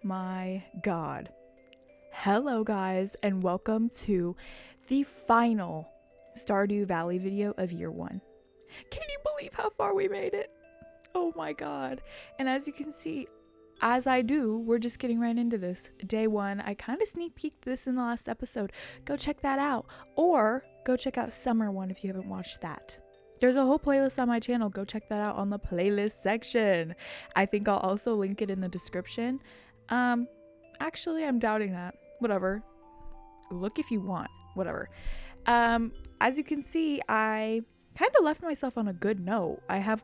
my god. Hello guys, and welcome to the final Stardew Valley video of year 1. Can you believe how far we made it? Oh my god. And as you can see, as I do, we're just getting right into this. Day 1, I kind of sneak peeked this in the last episode. Go check that out. Or go check out Summer 1 if you haven't watched that. There's a whole playlist on my channel. Go check that out on the playlist section. I think I'll also link it in the description. Actually, I'm doubting that. Whatever. Look if you want. Whatever. As you can see, I kind of left myself on a good note. I have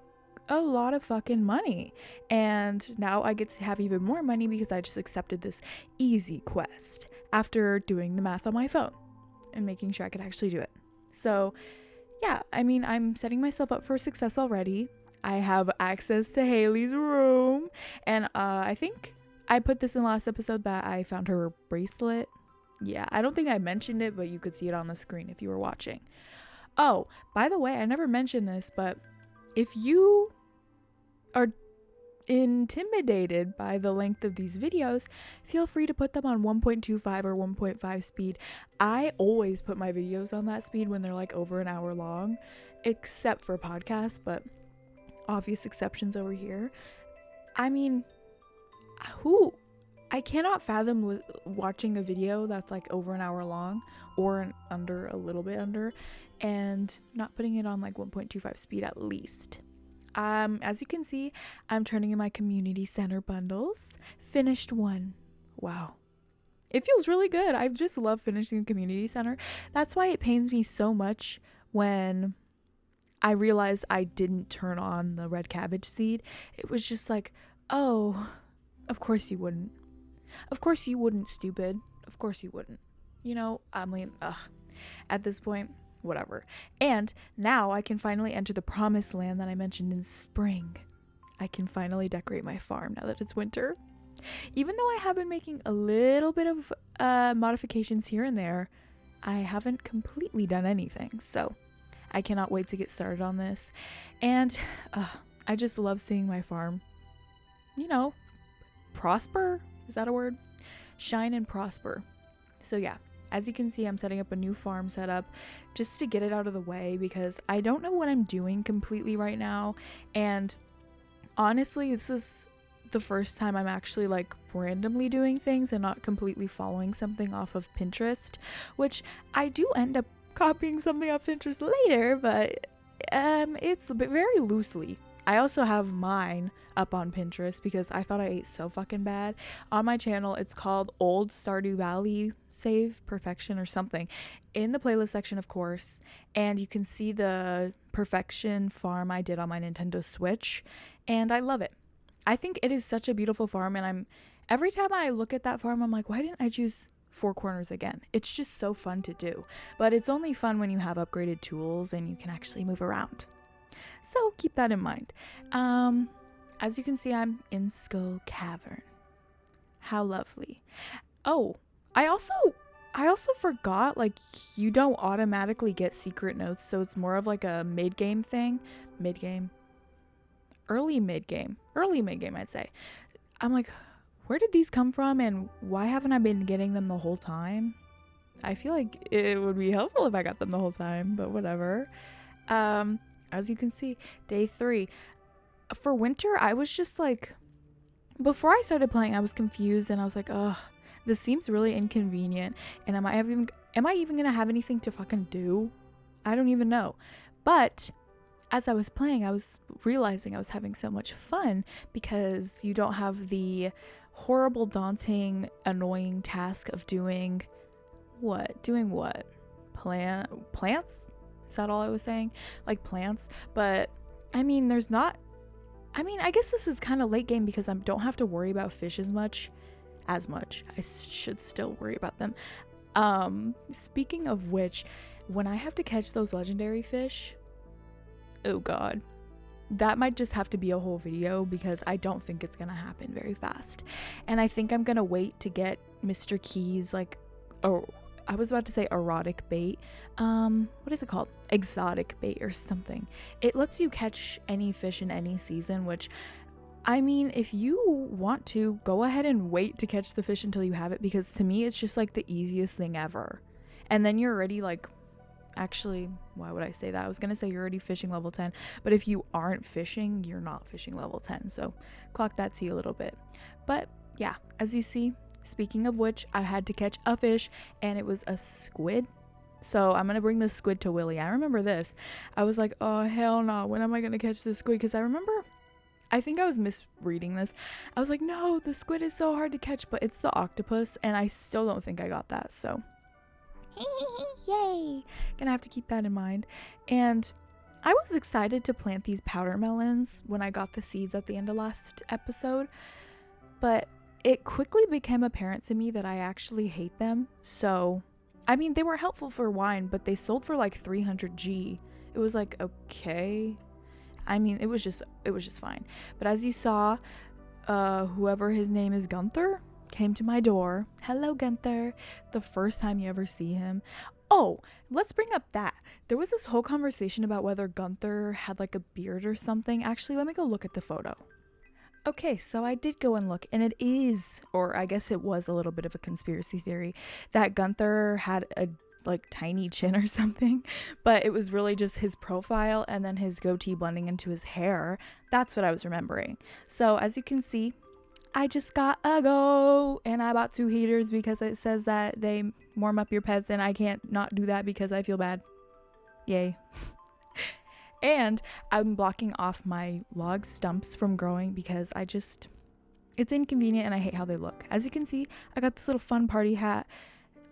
a lot of fucking money. And now I get to have even more money because I just accepted this easy quest after doing the math on my phone and making sure I could actually do it. So yeah, I mean, I'm setting myself up for success already. I have access to Haley's room, and I think I put this in the last episode that I found her bracelet. Yeah, I don't think I mentioned it, but you could see it on the screen if you were watching. Oh, by the way, I never mentioned this, but if you are intimidated by the length of these videos, feel free to put them on 1.25 or 1.5 speed. I always put my videos on that speed when they're like over an hour long, except for podcasts, but obvious exceptions over here. I mean, I cannot fathom watching a video that's like over an hour long or a little bit under, and not putting it on like 1.25 speed at least. As you can see, I'm turning in my community center bundles. Finished one. Wow. It feels really good. I just love finishing the community center. That's why it pains me so much when I realized I didn't turn on the red cabbage seed. It was just like, oh, of course you wouldn't. Of course you wouldn't, stupid. Of course you wouldn't. You know, I mean, at this point, whatever. And now I can finally enter the promised land that I mentioned in spring. I can finally decorate my farm now that it's winter. Even though I have been making a little bit of modifications here and there, I haven't completely done anything. So I cannot wait to get started on this. And I just love seeing my farm, you know, prosper. Is that a word? Shine and prosper. So yeah. As you can see, I'm setting up a new farm setup just to get it out of the way because I don't know what I'm doing completely right now. And honestly, this is the first time I'm actually like randomly doing things and not completely following something off of Pinterest, which I do end up copying something off Pinterest later, but it's very loosely. I also have mine up on Pinterest because I thought I ate so fucking bad. On my channel, it's called Old Stardew Valley Save Perfection or something. In the playlist section, of course. And you can see the perfection farm I did on my Nintendo Switch. And I love it. I think it is such a beautiful farm. And every time I look at that farm, I'm like, why didn't I choose Four Corners again? It's just so fun to do. But it's only fun when you have upgraded tools and you can actually move around. So keep that in mind. As you can see, I'm in Skull Cavern. How lovely. Oh, I also forgot, like, you don't automatically get secret notes, so it's more of like a mid-game thing. Early mid-game, I'd say. I'm like, where did these come from and why haven't I been getting them the whole time? I feel like it would be helpful if I got them the whole time, but whatever. As you can see, day 3. For winter, I was just like, before I started playing, I was confused and I was like, oh, this seems really inconvenient. And am I even gonna have anything to fucking do? I don't even know. But as I was playing, I was realizing I was having so much fun because you don't have the horrible, daunting, annoying task of doing what? Plants? Is that all I was saying? Like plants. But I mean, I guess this is kind of late game because I don't have to worry about fish as much. I should still worry about them. Speaking of which, when I have to catch those legendary fish, oh god, that might just have to be a whole video because I don't think it's gonna happen very fast. And I think I'm gonna wait to get Mr. Key's like, I was about to say erotic bait. What is it called? Exotic bait or something. It lets you catch any fish in any season, which I mean, if you want to, go ahead and wait to catch the fish until you have it, because to me, it's just like the easiest thing ever. And then you're already like, actually, why would I say that? I was going to say you're already fishing level 10, but if you aren't fishing, you're not fishing level 10. So clock that to you a little bit. But yeah, as you see, speaking of which, I had to catch a fish and it was a squid. So I'm going to bring the squid to Willie. I remember this. I was like, oh, hell no. When am I going to catch this squid? Because I think I was misreading this. I was like, no, the squid is so hard to catch, but it's the octopus. And I still don't think I got that. So yay. Gonna have to keep that in mind. And I was excited to plant these powder melons when I got the seeds at the end of last episode. But it quickly became apparent to me that I actually hate them. So I mean, they were helpful for wine, but they sold for like 300G. It was like, okay. I mean, it was just fine. But as you saw, whoever his name is, Gunther, came to my door. Hello, Gunther. The first time you ever see him. Oh, let's bring up that. There was this whole conversation about whether Gunther had like a beard or something. Actually, let me go look at the photo. Okay, so I did go and look, and it is, or I guess it was a little bit of a conspiracy theory, that Gunther had a like tiny chin or something, but it was really just his profile and then his goatee blending into his hair. That's what I was remembering. So as you can see, I just got a go, and I bought 2 heaters because it says that they warm up your pets, and I can't not do that because I feel bad. Yay. And I'm blocking off my log stumps from growing because it's inconvenient and I hate how they look. As you can see, I got this little fun party hat.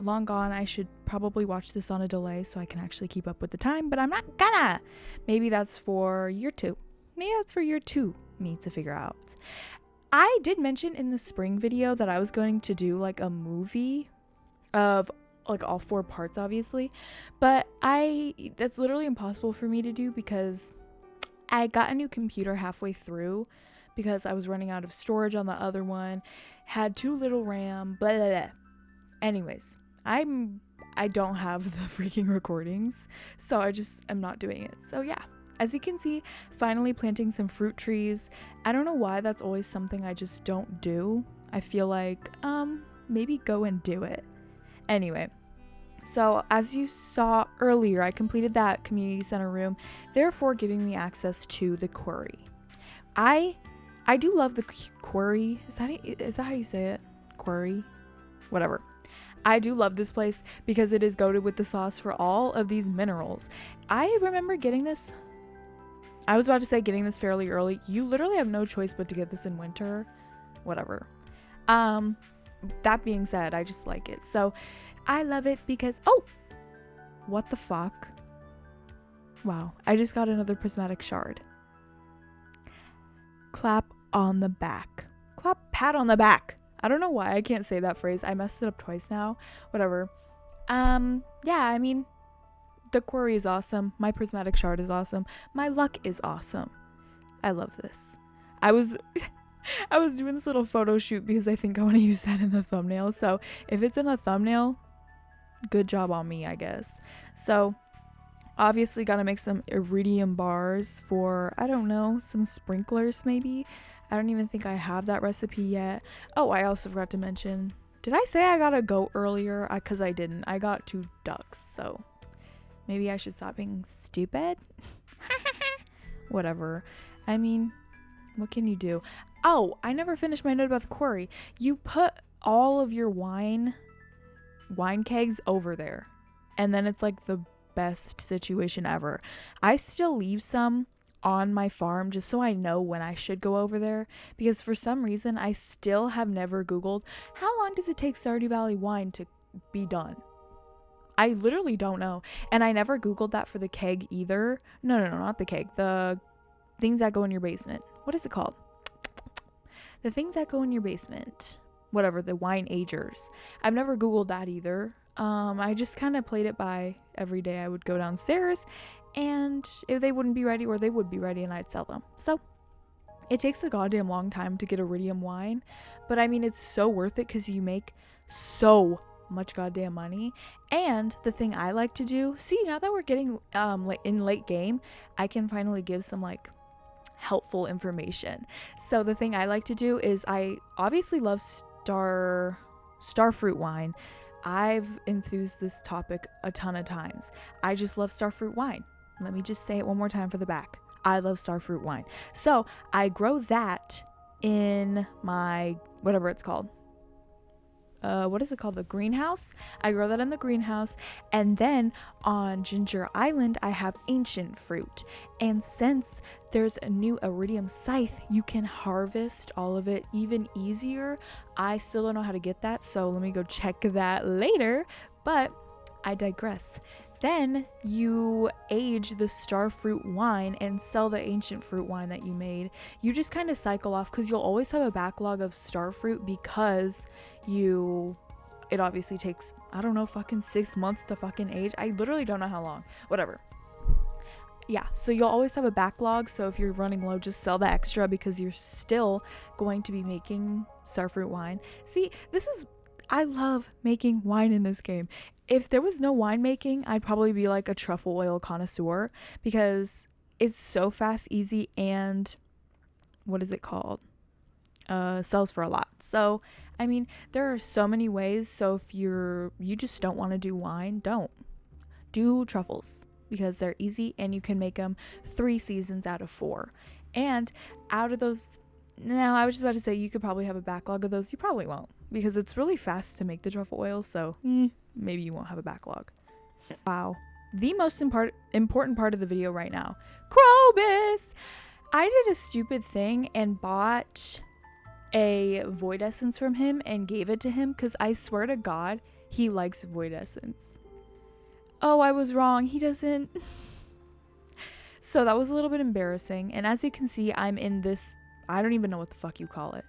Long gone. I should probably watch this on a delay so I can actually keep up with the time, but I'm not gonna. Maybe that's for year 2. Maybe that's for year 2 me to figure out. I did mention in the spring video that I was going to do like a movie of like all 4 parts, obviously, but that's literally impossible for me to do because I got a new computer halfway through because I was running out of storage on the other one, had too little RAM, blah blah blah. Anyways, I don't have the freaking recordings, so I'm not doing it. So yeah, as you can see, finally planting some fruit trees. I don't know why that's always something I just don't do. I feel like maybe go and do it. Anyway, so as you saw earlier, I completed that community center room, therefore giving me access to the quarry. I do love the quarry. Is that how you say it? Quarry? Whatever. I do love this place because it is goated with the sauce for all of these minerals. I remember getting this. I was about to say getting this fairly early. You literally have no choice but to get this in winter. Whatever. That being said, I just like it. So I love it because, oh, what the fuck? Wow, I just got another prismatic shard. Clap on the back. Clap pat on the back. I don't know why I can't say that phrase. I messed it up twice now. Whatever. Yeah, I mean, the quarry is awesome. My prismatic shard is awesome. My luck is awesome. I love this. I was doing this little photo shoot because I think I want to use that in the thumbnail. So if it's in the thumbnail, good job on me, I guess. So obviously got to make some iridium bars for, I don't know, some sprinklers maybe. I don't even think I have that recipe yet. Oh, I also forgot to mention, did I say I got a goat earlier? Because I didn't. I got 2 ducks, so maybe I should stop being stupid. Whatever. I mean, what can you do? Oh, I never finished my note about the quarry. You put all of your wine kegs over there, and then it's like the best situation ever. I still leave some on my farm just so I know when I should go over there, because for some reason I still have never googled how long does it take Stardew Valley wine to be done. I literally don't know, and I never googled that for the keg either. No, not the keg, the things that go in your basement. What is it called? The things that go in your basement, whatever, the wine agers. I've never googled that either. I just kind of played it by every day. I would go downstairs, and if they wouldn't be ready, or they would be ready, and I'd sell them. So it takes a goddamn long time to get iridium wine, but I mean, it's so worth it because you make so much goddamn money. And the thing I like to do, see, now that we're getting in late game, I can finally give some like helpful information. So the thing I like to do is I obviously love starfruit wine. I've enthused this topic a ton of times. I just love starfruit wine. Let me just say it one more time for the back. I love starfruit wine. So I grow that in my, whatever it's called. What is it called? The greenhouse. I grow that in the greenhouse. And then on Ginger Island, I have ancient fruit. And since there's a new iridium scythe, you can harvest all of it even easier. I still don't know how to get that, so let me go check that later. But I digress. Then you age the starfruit wine and sell the ancient fruit wine that you made. You just kind of cycle off because you'll always have a backlog of starfruit because it obviously takes, I don't know, fucking 6 months to fucking age. I literally don't know how long. Whatever. Yeah, so you'll always have a backlog. So if you're running low, just sell the extra because you're still going to be making starfruit wine. See, I love making wine in this game. If there was no winemaking, I'd probably be like a truffle oil connoisseur because it's so fast, easy, and what is it called? Sells for a lot. So, I mean, there are so many ways. So if you just don't want to do wine, don't. Do truffles because they're easy and you can make them 3 seasons out of 4. And out of those, now I was just about to say you could probably have a backlog of those. You probably won't because it's really fast to make the truffle oil. So maybe you won't have a backlog. Wow. The most important part of the video right now. Krobus! I did a stupid thing and bought a void essence from him and gave it to him because I swear to God, he likes void essence. Oh, I was wrong. He doesn't. So that was a little bit embarrassing. And as you can see, I'm in this, I don't even know what the fuck you call it.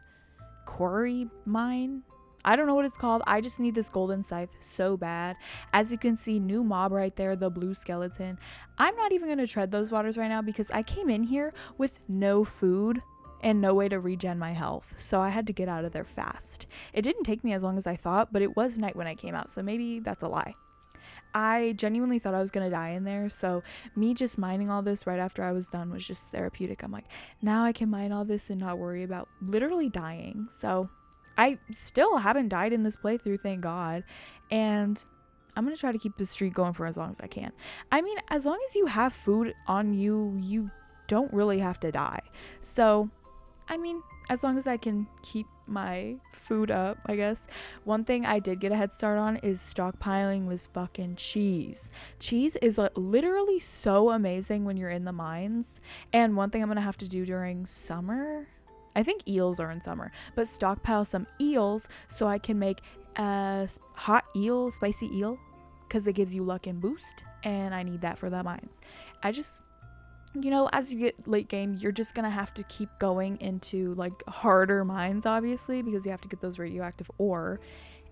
Quarry mine? I don't know what it's called. I just need this golden scythe so bad. As you can see, new mob right there, the blue skeleton. I'm not even going to tread those waters right now because I came in here with no food and no way to regen my health. So I had to get out of there fast. It didn't take me as long as I thought, but it was night when I came out. So maybe that's a lie. I genuinely thought I was going to die in there. So me just mining all this right after I was done was just therapeutic. I'm like, now I can mine all this and not worry about literally dying. So I still haven't died in this playthrough, thank God. And I'm going to try to keep this streak going for as long as I can. I mean, as long as you have food on you, you don't really have to die. So, I mean, as long as I can keep my food up, I guess. One thing I did get a head start on is stockpiling this fucking cheese. Cheese is literally so amazing when you're in the mines. And one thing I'm going to have to do during summer, I think eels are in summer, but stockpile some eels so I can make a hot eel, spicy eel, because it gives you luck and boost, and I need that for the mines. I just, as you get late game, you're just gonna have to keep going into like harder mines, obviously, because you have to get those radioactive ore,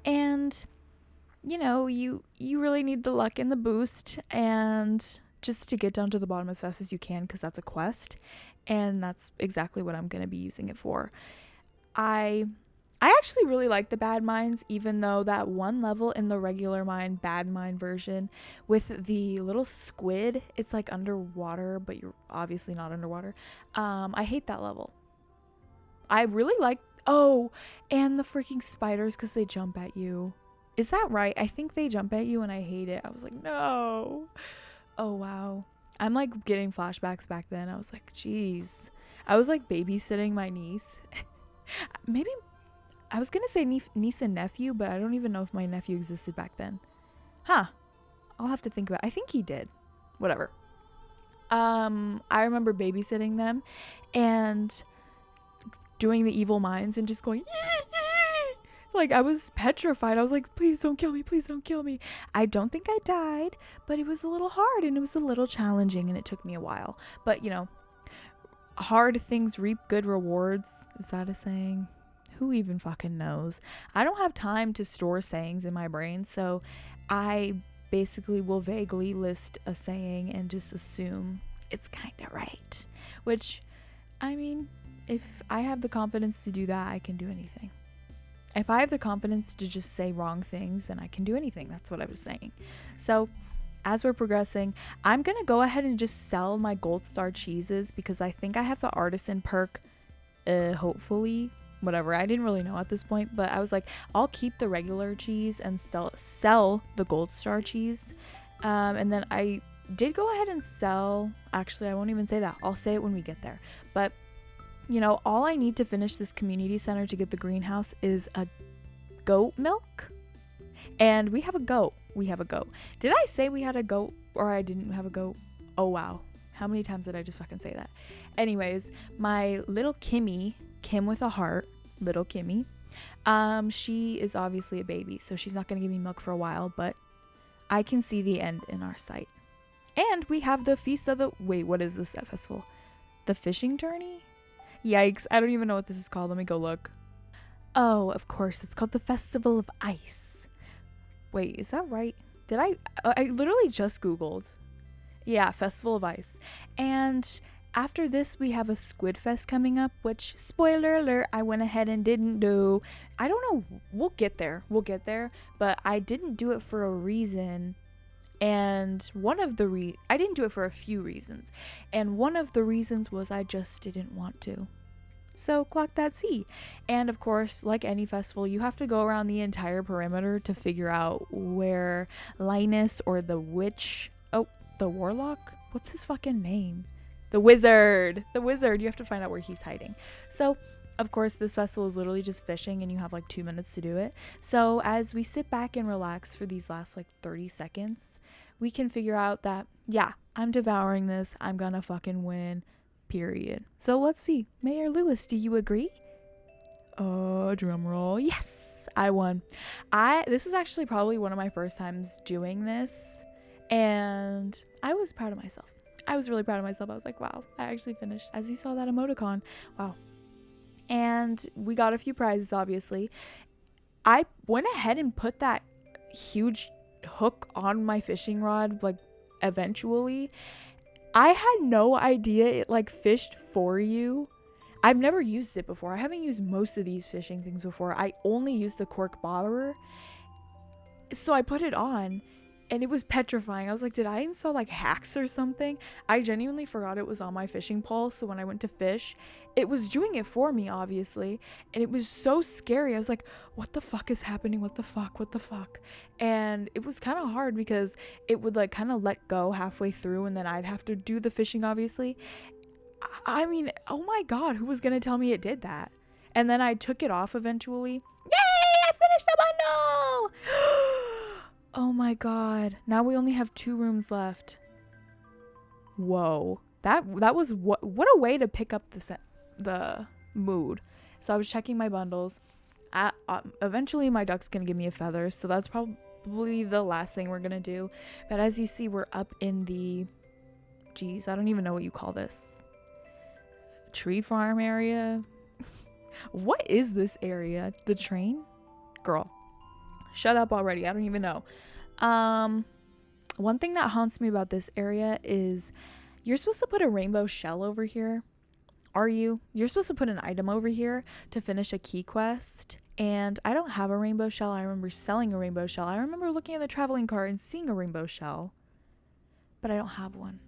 and you really need the luck and the boost, and just to get down to the bottom as fast as you can, because that's a quest. And that's exactly what I'm going to be using it for. I actually really like the bad mines, even though that one level in the regular mine, bad mine version, with the little squid, it's like underwater, but you're obviously not underwater. I hate that level. I really like, and the freaking spiders, because they jump at you. Is that right? I think they jump at you and I hate it. I was like, no. Oh, wow. I'm like getting flashbacks back then. I was like, geez. I was like babysitting my niece. Maybe I was gonna say niece and nephew, but I don't even know if my nephew existed back then. I'll have to think about it. I think he did. Whatever. I remember babysitting them and doing the evil minds and just going like I was petrified. I was like, please don't kill me, please don't kill me. I don't think I died, but it was a little hard and it was a little challenging and it took me a while. But hard things reap good rewards. Is that a saying? Who even fucking knows? I don't have time to store sayings in my brain, so I basically will vaguely list a saying and just assume it's kind of right. Which, I mean, if I have the confidence to do that, I can do anything. If I have the confidence to just say wrong things, then I can do anything. That's what I was saying. So as we're progressing, I'm gonna go ahead and just sell my gold star cheeses because I think I have the artisan perk, hopefully. Whatever, I didn't really know at this point, but I was like, I'll keep the regular cheese and sell the gold star cheese. And then I did go ahead and sell, actually I won't even say that, I'll say it when we get there. But you know, all I need to finish this community center to get the greenhouse is a goat milk. And we have a goat. Did I say we had a goat or I didn't have a goat? Oh wow, how many times did I just fucking say that? Anyways, my little Kimmy, Kim with a heart, little Kimmy, she is obviously a baby, so she's not gonna give me milk for a while, but I can see the end in our sight. And we have the feast of the, wait, what is this festival? The fishing tourney? Yikes, I don't even know what this is called. Let me go look. Oh, of course, it's called the Festival of Ice. Wait, is that right? Did I literally just Googled. Yeah, Festival of Ice. And after this, we have a Squid Fest coming up, which, spoiler alert, I went ahead and didn't do. I don't know. We'll get there. But I didn't do it for a reason. And I didn't do it for a few reasons. And one of the reasons was I just didn't want to. So clock that C. And of course, like any festival, you have to go around the entire perimeter to figure out where Linus or the witch, the warlock, what's his fucking name? The wizard, you have to find out where he's hiding. So of course, this festival is literally just fishing and you have like 2 minutes to do it. So as we sit back and relax for these last like 30 seconds, we can figure out that, yeah, I'm devouring this. I'm gonna fucking win, period. So let's see. Mayor Lewis, do you agree? Drum roll. Yes, I won. This is actually probably one of my first times doing this, and I was proud of myself. I was really proud of myself. I was like, wow, I actually finished. As you saw that emoticon. Wow. And we got a few prizes, obviously. I went ahead and put that huge hook on my fishing rod, like, eventually. I had no idea it, like, fished for you. I've never used it before. I haven't used most of these fishing things before. I only used the cork bobber. So I put it on, and it was petrifying. I was like, did I install, like, hacks or something? I genuinely forgot it was on my fishing pole, so when I went to fish, it was doing it for me, obviously, and it was so scary. I was like, what the fuck is happening? What the fuck? And it was kind of hard because it would, like, kind of let go halfway through, and then I'd have to do the fishing, obviously. I mean, oh my god, who was gonna tell me it did that? And then I took it off eventually. Yay, I finished the bundle! Oh my god, now we only have 2 rooms left. Whoa, that was what a way to pick up the mood. So I was checking my bundles. Eventually my duck's gonna give me a feather, so that's probably the last thing we're gonna do. But as you see, we're up in the, geez, I don't even know what you call this, tree farm area. What is this area? The train? Girl, shut up already. I don't even know. One thing that haunts me about this area is you're supposed to put a rainbow shell over here. Are you? You're supposed to put an item over here to finish a key quest. And I don't have a rainbow shell. I remember selling a rainbow shell. I remember looking at the traveling cart and seeing a rainbow shell, but I don't have one.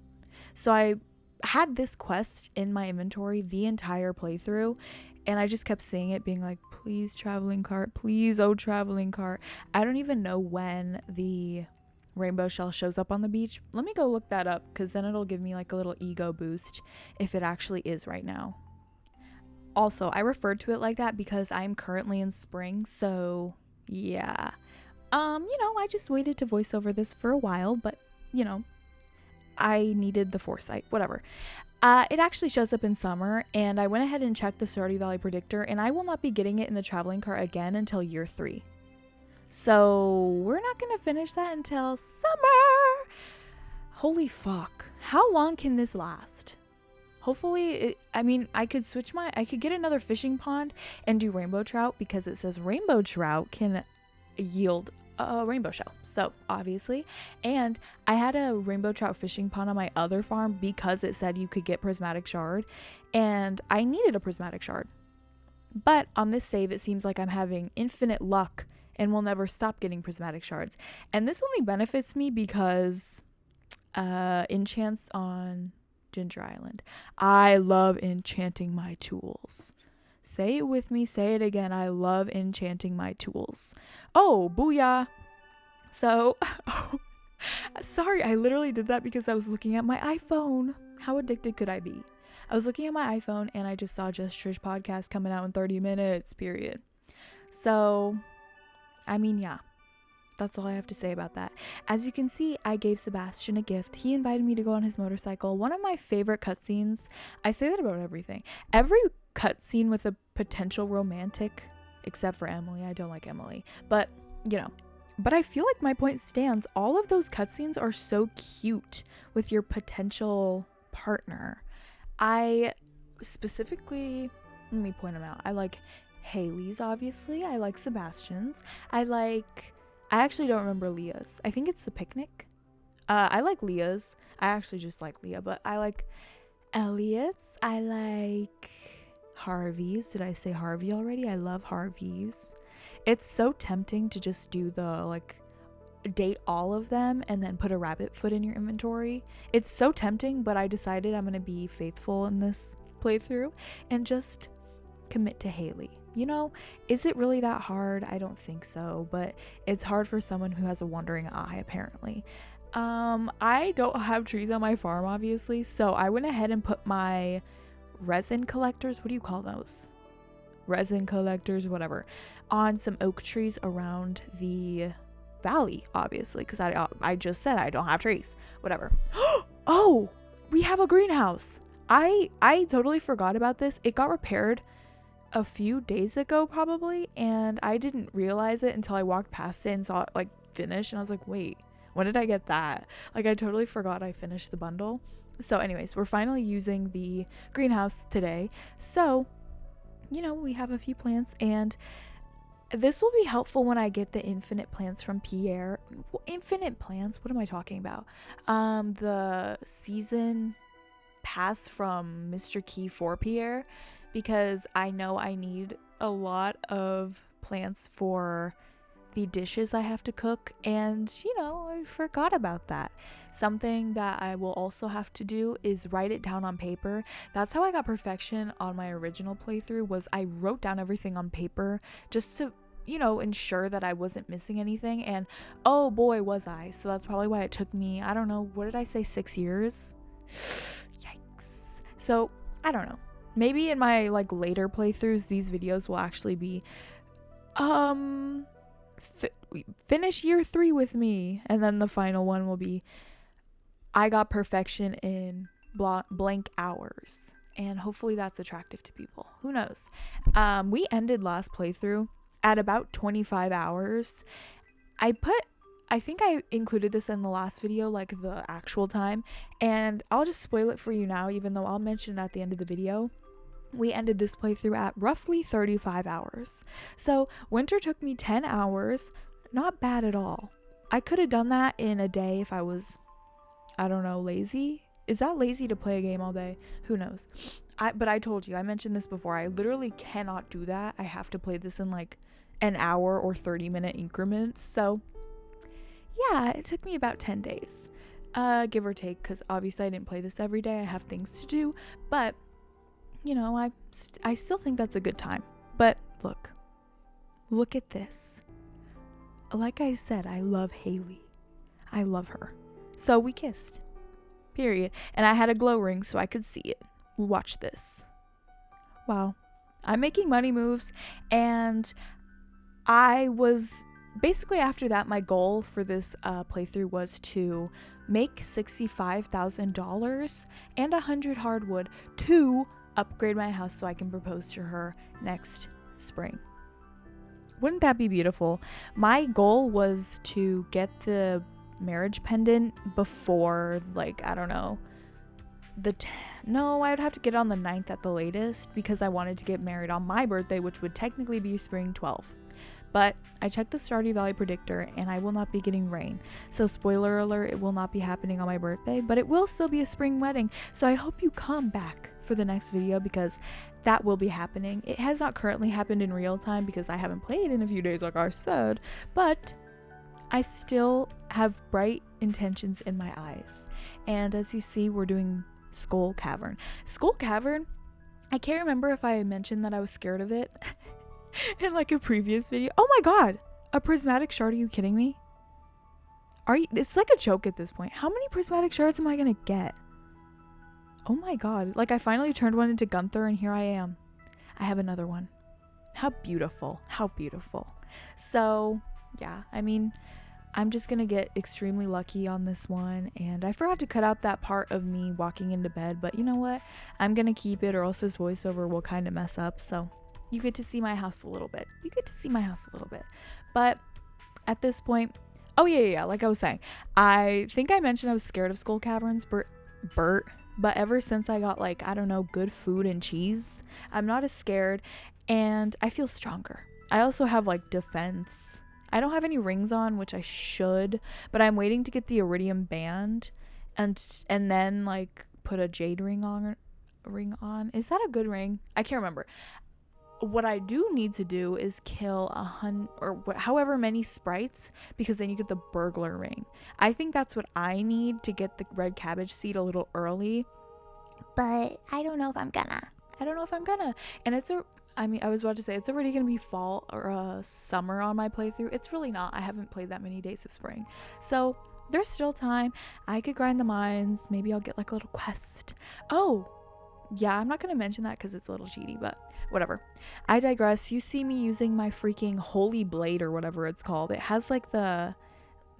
So I had this quest in my inventory the entire playthrough, and I just kept seeing it being like, please traveling cart, please, oh traveling cart. I don't even know when the rainbow shell shows up on the beach. Let me go look that up, because then it'll give me like a little ego boost if it actually is right now. Also, I referred to it like that because I'm currently in spring, so yeah. You know, I just waited to voice over this for a while, but you know, I needed the foresight, whatever. It actually shows up in summer, and I went ahead and checked the Stardew Valley predictor, and I will not be getting it in the traveling cart again until year 3. So we're not gonna finish that until summer. Holy fuck, how long can this last? Hopefully I could get another fishing pond and do rainbow trout, because it says rainbow trout can yield a rainbow shell, so obviously. And I had a rainbow trout fishing pond on my other farm because it said you could get prismatic shard, and I needed a prismatic shard. But on this save, it seems like I'm having infinite luck and will never stop getting prismatic shards. And this only benefits me because enchants on Ginger Island. I love enchanting my tools. Say it with me, say it again. I love enchanting my tools. Oh, booyah. So, sorry, I literally did that because I was looking at my iPhone. How addicted could I be? I was looking at my iPhone and I just saw Just Trish podcast coming out in 30 minutes, period. So, I mean, yeah. That's all I have to say about that. As you can see, I gave Sebastian a gift. He invited me to go on his motorcycle. One of my favorite cutscenes. I say that about everything. Every cutscene with a potential romantic, except for Emily. I don't like Emily. But, you know. But I feel like my point stands. All of those cutscenes are so cute with your potential partner. I specifically, let me point them out. I like Haley's, obviously. I like Sebastian's. I actually don't remember Leah's. I think it's the picnic. I like Leah's. I actually just like Leah, but I like Elliot's. I like Harvey's. Did I say Harvey already? I love Harvey's. It's so tempting to just do the date all of them and then put a rabbit foot in your inventory. It's so tempting, but I decided I'm going to be faithful in this playthrough and just commit to Haley. You know, is it really that hard? I don't think so, but it's hard for someone who has a wandering eye, apparently. I don't have trees on my farm, obviously, so I went ahead and put my resin collectors, what do you call those? Resin collectors, whatever, on some oak trees around the valley, obviously, because I just said I don't have trees, whatever. Oh, we have a greenhouse. I totally forgot about this. It got repaired a few days ago probably, and I didn't realize it until I walked past it and saw it finish, and I was like, wait, when did I get that? I totally forgot I finished the bundle. So anyways, we're finally using the greenhouse today, so you know, we have a few plants, and this will be helpful when I get the infinite plants from Pierre. Infinite plants, what am I talking about? The season pass from Mr. Key for Pierre, because I know I need a lot of plants for the dishes I have to cook, and you know, I forgot about that. Something that I will also have to do is write it down on paper. That's how I got perfection on my original playthrough, was I wrote down everything on paper just to, you know, ensure that I wasn't missing anything, and oh boy was I. So that's probably why it took me, I don't know, what did I say, 6 years? Yikes. So I don't know, maybe in my later playthroughs these videos will actually be finish year 3 with me, and then the final one will be I got perfection in blank hours, and hopefully that's attractive to people. Who knows? We ended last playthrough at about 25 hours. I think I included this in the last video, the actual time, and I'll just spoil it for you now, even though I'll mention it at the end of the video. We ended this playthrough at roughly 35 hours. So winter took me 10 hours. Not bad at all. I could have done that in a day if I was, I don't know, lazy. Is that lazy to play a game all day? Who knows? But I told you, I mentioned this before, I literally cannot do that. I have to play this in an hour or 30-minute increments. So yeah, it took me about 10 days, give or take, because obviously I didn't play this every day. I have things to do, but you know, I still think that's a good time. But look at this. Like I said, I love Haley. I love her. So we kissed. Period. And I had a glow ring so I could see it. Watch this. Wow. I'm making money moves, and I was basically, after that, my goal for this playthrough was to make $65,000 and 100 hardwood to upgrade my house so I can propose to her next spring. Wouldn't that be beautiful? My goal was to get the marriage pendant before, I don't know, no, I would have to get it on the 9th at the latest, because I wanted to get married on my birthday, which would technically be spring 12th. But I checked the Stardew Valley predictor, and I will not be getting rain. So spoiler alert, it will not be happening on my birthday, but it will still be a spring wedding. So I hope you come back for the next video, because that will be happening. It has not currently happened in real time because I haven't played in a few days, like I said, but I still have bright intentions in my eyes. And as you see, we're doing Skull Cavern. Skull Cavern, I can't remember if I mentioned that I was scared of it in like a previous video. Oh my god! A prismatic shard, are you kidding me? It's like a joke at this point. How many prismatic shards am I gonna get? Oh my god. Like, I finally turned one into Gunther and here I am. I have another one. How beautiful. How beautiful. So, yeah, I mean, I'm just gonna get extremely lucky on this one, and I forgot to cut out that part of me walking into bed, but you know what? I'm gonna keep it or else this voiceover will kind of mess up, so you get to see my house a little bit. But at this point, oh yeah, like I was saying, I think I mentioned I was scared of skull caverns, but ever since I got, like, I don't know, good food and cheese, I'm not as scared, and I feel stronger. I also have, like, defense. I don't have any rings on, which I should, but I'm waiting to get the iridium band and then, like, put a jade ring on. Is that a good ring? I can't remember. What I do need to do is kill however many sprites, because then you get the burglar ring. I think that's what I need to get the red cabbage seed a little early, but I don't know if I'm gonna. And I was about to say, it's already gonna be fall or summer on my playthrough. It's really not. I haven't played that many days of spring, so there's still time. I could grind the mines. Maybe I'll get like a little quest. Oh yeah, I'm not gonna mention that because it's a little cheaty, but whatever. I digress. You see me using my freaking holy blade or whatever it's called. It has like the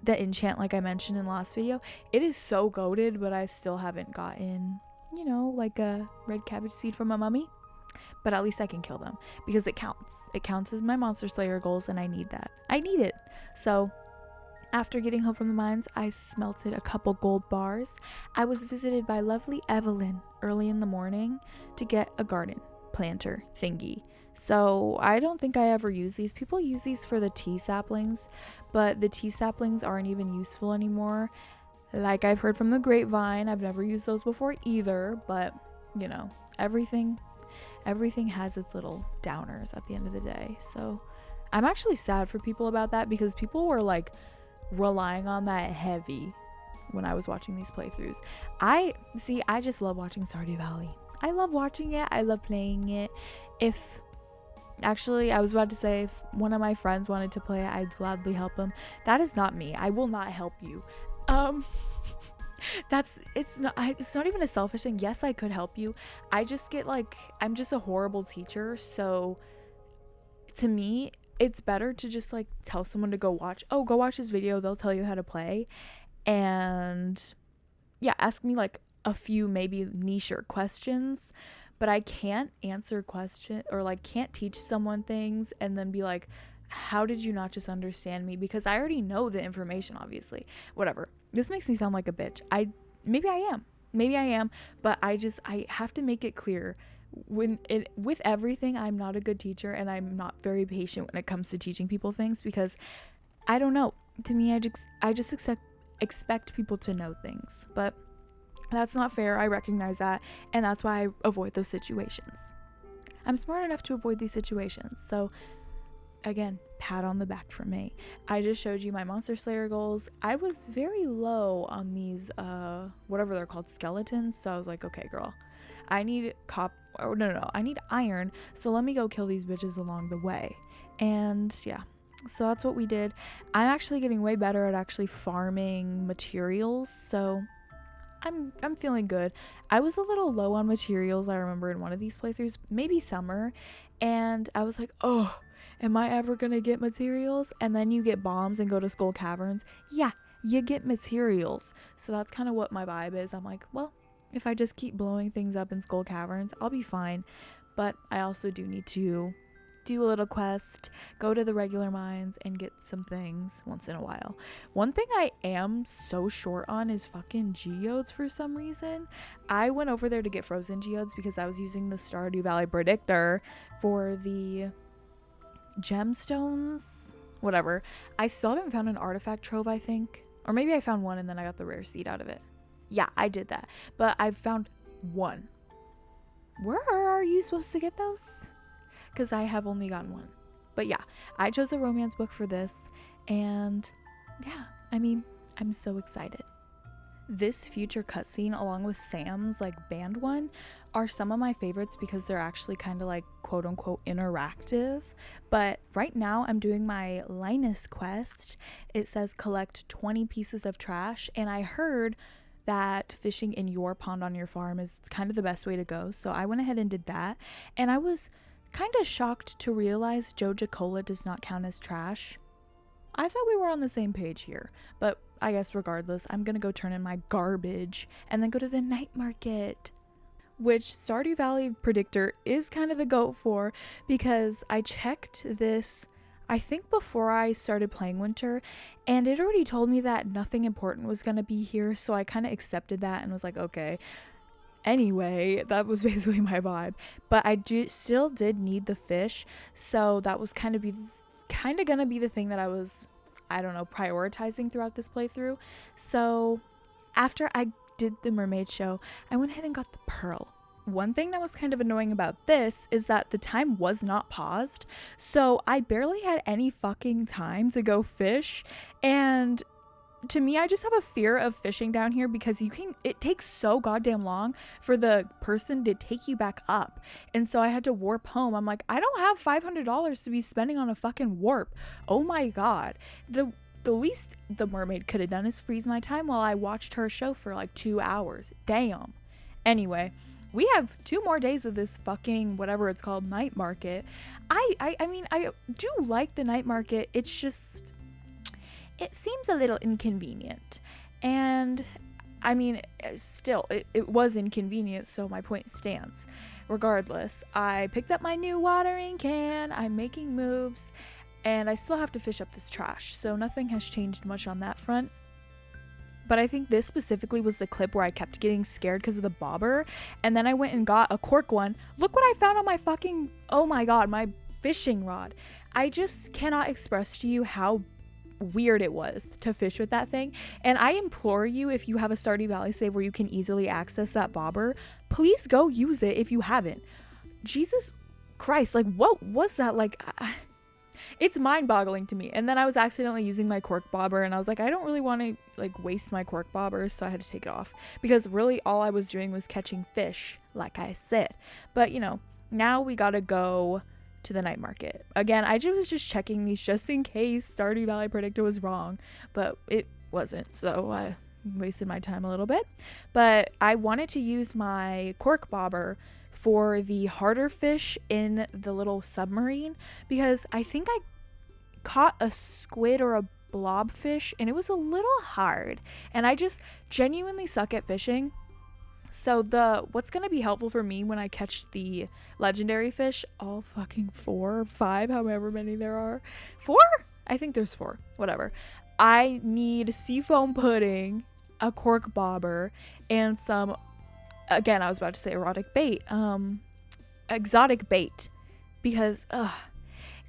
enchant like I mentioned in the last video. It is so goated, but I still haven't gotten, you know, like a red cabbage seed from a mummy. But at least I can kill them because it counts. It counts as my monster slayer goals, and I need that. I need it. So after getting home from the mines, I smelted a couple gold bars. I was visited by lovely Evelyn early in the morning to get a garden planter thingy. So I don't think I ever use these. People use these for the tea saplings, but the tea saplings aren't even useful anymore. Like I've heard from the grapevine. I've never used those before either, but you know, everything has its little downers at the end of the day. So I'm actually sad for people about that, because people were like relying on that heavy when I was watching these playthroughs. I just love watching Stardew Valley. I love watching it. I love playing it. I was about to say, if one of my friends wanted to play it, I'd gladly help them. That is not me. I will not help you. It's not even a selfish thing. Yes, I could help you. I just get like, I'm just a horrible teacher, so to me it's better to just like tell someone to go watch this video. They'll tell you how to play, and yeah, ask me like a few maybe niche questions, but I can't answer questions or like can't teach someone things and then be like, how did you not just understand me? Because I already know the information, obviously. Whatever. This makes me sound like a bitch. Maybe I am, but I have to make it clear with everything. I'm not a good teacher, and I'm not very patient when it comes to teaching people things, because I don't know. To me, I just expect people to know things, but that's not fair. I recognize that, and that's why I avoid those situations. I'm smart enough to avoid these situations, so again, pat on the back for me. I just showed you my monster slayer goals. I was very low on these whatever they're called, skeletons, so I was like, okay girl, I need I need iron, so let me go kill these bitches along the way. And yeah, so that's what we did. I'm actually getting way better at actually farming materials, so I'm feeling good. I was a little low on materials, I remember, in one of these playthroughs, maybe summer, and I was like, oh, am I ever gonna get materials? And then you get bombs and go to skull caverns. Yeah, you get materials. So that's kind of what my vibe is. I'm like, well, if I just keep blowing things up in skull caverns, I'll be fine. But I also do need to do a little quest, go to the regular mines, and get some things once in a while. One thing I am so short on is fucking geodes for some reason. I went over there to get frozen geodes because I was using the Stardew Valley predictor for the gemstones, whatever. I still haven't found an artifact trove, I think, or maybe I found one and then I got the rare seed out of it. Yeah, I did that, but I've found one. Where are you supposed to get those? Because I have only gotten one. But yeah, I chose a romance book for this, and yeah, I mean, I'm so excited. This future cutscene, along with Sam's like band one, are some of my favorites because they're actually kind of like quote unquote interactive. But right now I'm doing my Linus quest. It says collect 20 pieces of trash, and I heard that fishing in your pond on your farm is kind of the best way to go. So I went ahead and did that, and I was kind of shocked to realize Joja Cola does not count as trash. I thought we were on the same page here, but I guess regardless, I'm gonna go turn in my garbage and then go to the night market, which Stardew Valley Predictor is kind of the goat for, because I checked this, I think before I started playing Winter, and it already told me that nothing important was gonna be here, so I kind of accepted that and was like, okay. Anyway, that was basically my vibe, but I still did need the fish, so that was kind of gonna be the thing that I was, I don't know, prioritizing throughout this playthrough. So after I did the mermaid show, I went ahead and got the pearl. One thing that was kind of annoying about this is that the time was not paused, so I barely had any fucking time to go fish. And to me, I just have a fear of fishing down here because it takes so goddamn long for the person to take you back up. And so I had to warp home. I'm like, I don't have $500 to be spending on a fucking warp. Oh my god. The least the mermaid could have done is freeze my time while I watched her show for like 2 hours. Damn. Anyway, we have 2 more days of this fucking whatever it's called night market. I mean, I do like the night market. It's just, it seems a little inconvenient, and I mean, still, it was inconvenient, so my point stands. Regardless, I picked up my new watering can, I'm making moves, and I still have to fish up this trash, so nothing has changed much on that front. But I think this specifically was the clip where I kept getting scared because of the bobber, and then I went and got a cork one. Look what I found on my fucking, oh my god, my fishing rod. I just cannot express to you how weird it was to fish with that thing. And I implore you, if you have a Stardew Valley save where you can easily access that bobber, please go use it if you haven't. Jesus Christ, like what was that? Like it's mind-boggling to me. And then I was accidentally using my cork bobber, and I was like, I don't really want to like waste my cork bobber, so I had to take it off because really all I was doing was catching fish, like I said. But you know, now we gotta go to the night market. Again, I was just checking these just in case Stardew Valley Predictor was wrong, but it wasn't, so I wasted my time a little bit. But I wanted to use my cork bobber for the harder fish in the little submarine because I think I caught a squid or a blobfish and it was a little hard, and I just genuinely suck at fishing. So what's going to be helpful for me when I catch the legendary fish, all fucking 4 or 5, however many there are. 4? I think there's 4. Whatever. I need seafoam pudding, a cork bobber, and some, again, I was about to say erotic bait, exotic bait, because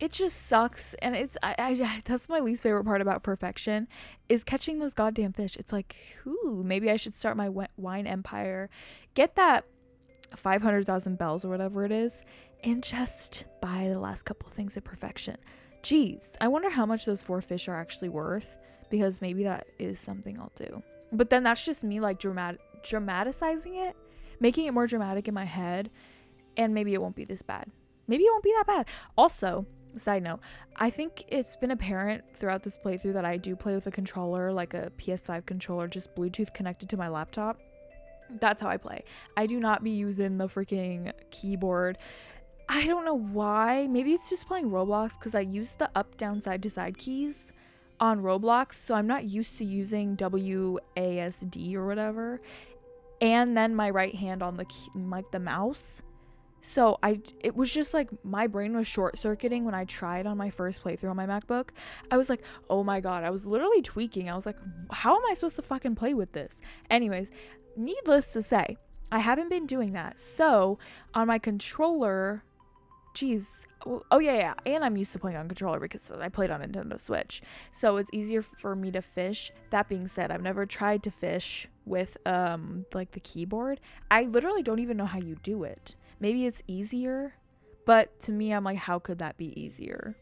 it just sucks. And it's I that's my least favorite part about perfection, is catching those goddamn fish. It's like, ooh, maybe I should start my wine empire, get that 500,000 bells or whatever it is, and just buy the last couple of things at perfection. Jeez, I wonder how much those 4 fish are actually worth, because maybe that is something I'll do. But then that's just me like dramatizing it, making it more dramatic in my head, and maybe it won't be this bad. Maybe it won't be that bad. Also, side note, I think it's been apparent throughout this playthrough that I do play with a controller, like a PS5 controller, just Bluetooth connected to my laptop. That's how I play. I do not be using the freaking keyboard. I don't know why. Maybe it's just playing Roblox, because I use the up, down, side to side keys on Roblox, so I'm not used to using WASD or whatever, and then my right hand on the key, like the mouse. So it was just like my brain was short-circuiting when I tried on my first playthrough on my MacBook. I was like, oh my god, I was literally tweaking. I was like, how am I supposed to fucking play with this? Anyways, needless to say, I haven't been doing that. So on my controller, geez, oh yeah, and I'm used to playing on controller because I played on Nintendo Switch, so it's easier for me to fish. That being said, I've never tried to fish with like the keyboard. I literally don't even know how you do it. Maybe it's easier, but to me, I'm like, how could that be easier?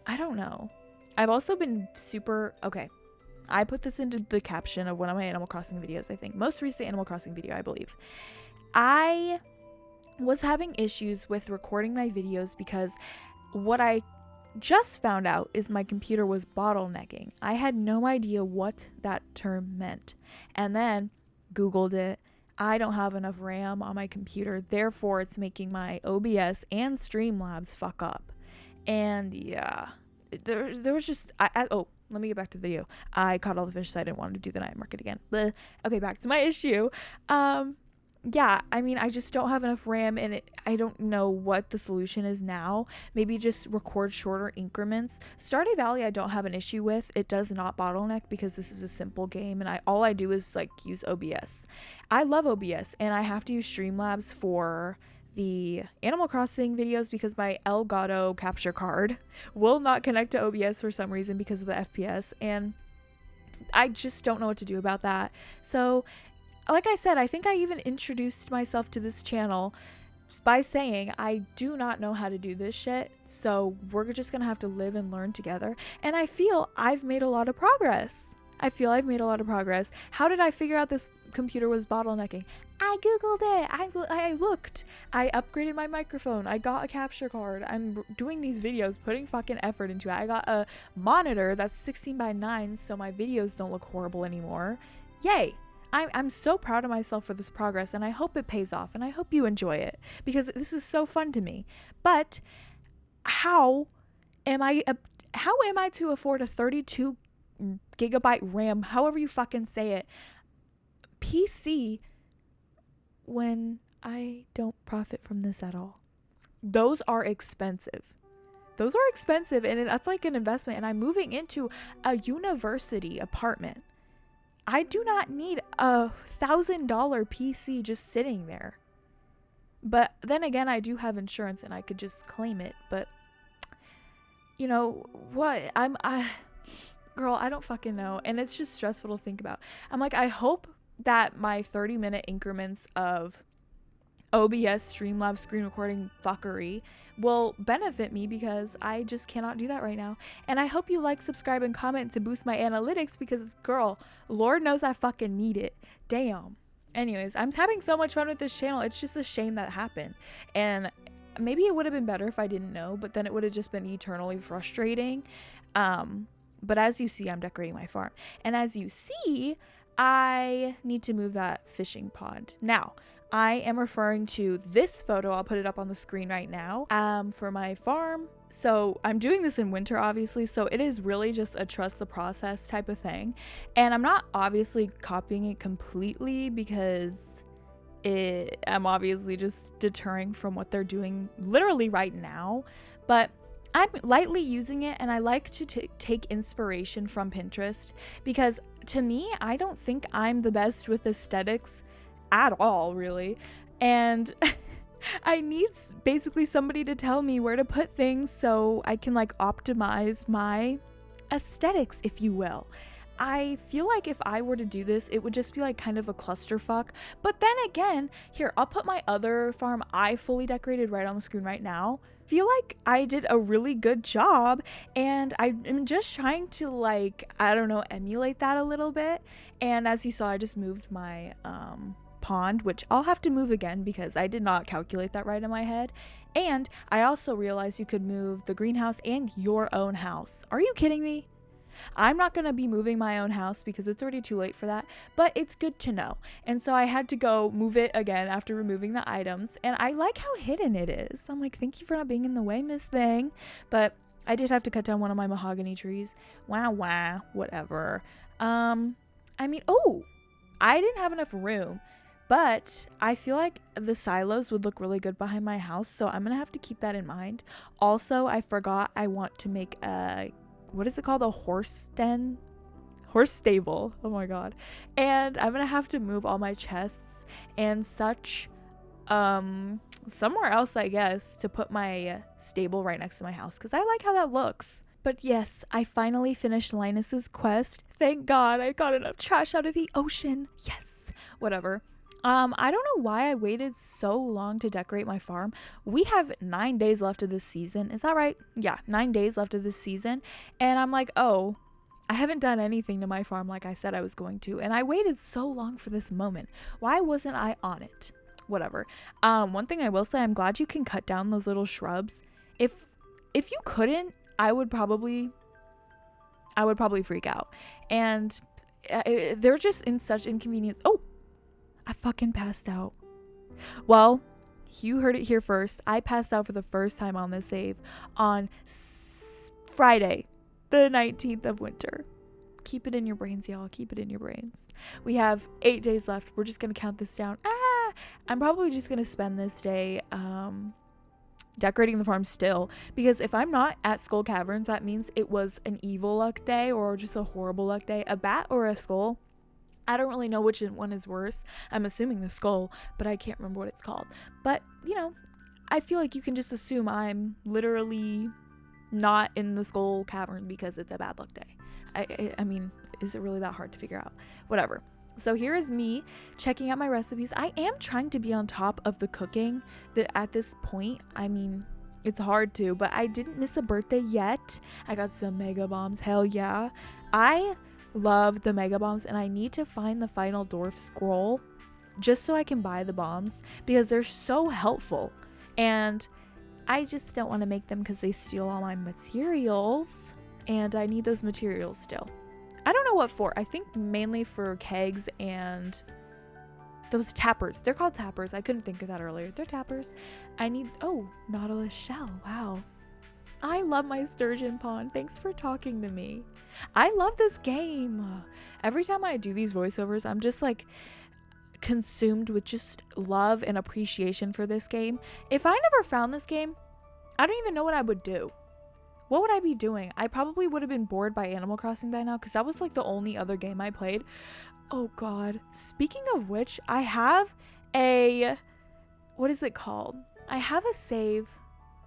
I don't know. I've also been super, okay, I put this into the caption of one of my Animal Crossing videos, I think. Most recent Animal Crossing video, I believe. I was having issues with recording my videos because what I just found out is my computer was bottlenecking. I had no idea what that term meant. And then Googled it. I don't have enough RAM on my computer, therefore it's making my OBS and Streamlabs fuck up. And yeah, there was just, oh, let me get back to the video. I caught all the fish, so I didn't want to do the night market again. Blech. Okay, back to my issue. Yeah, I mean, I just don't have enough RAM, and I don't know what the solution is now. Maybe just record shorter increments. Stardew Valley I don't have an issue with. It does not bottleneck because this is a simple game, and all I do is like use OBS. I love OBS, and I have to use Streamlabs for the Animal Crossing videos because my Elgato capture card will not connect to OBS for some reason because of the FPS, and I just don't know what to do about that. So like I said, I think I even introduced myself to this channel by saying I do not know how to do this shit, so we're just gonna have to live and learn together. And I feel I've made a lot of progress. How did I figure out this computer was bottlenecking? I googled it. I looked. I upgraded my microphone. I got a capture card. I'm doing these videos, putting fucking effort into it. I got a monitor that's 16:9 so my videos don't look horrible anymore. Yay. I'm so proud of myself for this progress, and I hope it pays off, and I hope you enjoy it, because this is so fun to me. But how am I to afford a 32 gigabyte RAM, however you fucking say it, PC, when I don't profit from this at all? Those are expensive, and that's like an investment, and I'm moving into a university apartment. I do not need a $1,000 PC just sitting there. But then again, I do have insurance and I could just claim it. But you know what? Girl, I don't fucking know. And it's just stressful to think about. I'm like, I hope that my 30-minute increments of OBS, Streamlabs, screen recording fuckery will benefit me, because I just cannot do that right now. And I hope you like, subscribe, and comment to boost my analytics, because girl, Lord knows I fucking need it. Damn. Anyways, I'm having so much fun with this channel. It's just a shame that happened. And maybe it would have been better if I didn't know, but then it would have just been eternally frustrating. But as you see, I'm decorating my farm. And as you see, I need to move that fishing pond. Now, I am referring to this photo. I'll put it up on the screen right now, for my farm. So I'm doing this in winter, obviously, so it is really just a trust the process type of thing. And I'm not obviously copying it completely, because I'm obviously just deterring from what they're doing literally right now. But I'm lightly using it, and I like to take inspiration from Pinterest, because to me, I don't think I'm the best with aesthetics at all, really. And I need basically somebody to tell me where to put things so I can like optimize my aesthetics, if you will. I feel like if I were to do this, it would just be like kind of a clusterfuck. But then again, here, I'll put my other farm I fully decorated right on the screen right now. Feel like I did a really good job, and I'm just trying to, like, I don't know, emulate that a little bit. And as you saw, I just moved my pond, which I'll have to move again because I did not calculate that right in my head. And I also realized you could move the greenhouse and your own house. Are you kidding me? I'm not going to be moving my own house because it's already too late for that, but it's good to know. And so I had to go move it again after removing the items, and I like how hidden it is. I'm like, thank you for not being in the way, Miss Thing. But I did have to cut down one of my mahogany trees. Wow, whatever. I mean, oh, I didn't have enough room, but I feel like the silos would look really good behind my house, so I'm going to have to keep that in mind. Also, I forgot I want to make a, what is it called? A horse stable. Oh my god. And I'm gonna have to move all my chests and such somewhere else, I guess, to put my stable right next to my house, because I like how that looks. But yes, I finally finished Linus's quest. Thank god, I got enough trash out of the ocean. Yes, whatever. I don't know why I waited so long to decorate my farm. We have 9 days left of this season. Is that right? Yeah, 9 days left of this season. And I'm like, oh, I haven't done anything to my farm like I said I was going to. And I waited so long for this moment. Why wasn't I on it? Whatever. One thing I will say, I'm glad you can cut down those little shrubs. If you couldn't, I would probably freak out. And they're just in such inconvenience. Oh, I fucking passed out. Well, you heard it here first. I passed out for the first time on this save on Friday, the 19th of winter. Keep it in your brains, y'all. Keep it in your brains. We have 8 days left. We're just going to count this down. I'm probably just going to spend this day decorating the farm still, because if I'm not at Skull Caverns, that means it was an evil luck day or just a horrible luck day. A bat or a skull, I don't really know which one is worse. I'm assuming the skull, but I can't remember what it's called. But, I feel like you can just assume I'm literally not in the Skull Cavern because it's a bad luck day. I mean, is it really that hard to figure out? Whatever. So here is me checking out my recipes. I am trying to be on top of the cooking at this point. I mean, it's hard to, but I didn't miss a birthday yet. I got some mega bombs. Hell yeah. I love the mega bombs, and I need to find the final dwarf scroll just so I can buy the bombs because they're so helpful. And I just don't want to make them because they steal all my materials, and I need those materials still. I don't know what for. I think mainly for kegs and those tappers. They're called tappers. I couldn't think of that earlier. They're tappers. Nautilus shell. Wow. I love my sturgeon pond. Thanks for talking to me. I love this game. Every time I do these voiceovers, I'm just like consumed with just love and appreciation for this game. If I never found this game, I don't even know what I would do. What would I be doing? I probably would have been bored by Animal Crossing by now because that was like the only other game I played. Oh god. Speaking of which, I have what is it called? I have a save.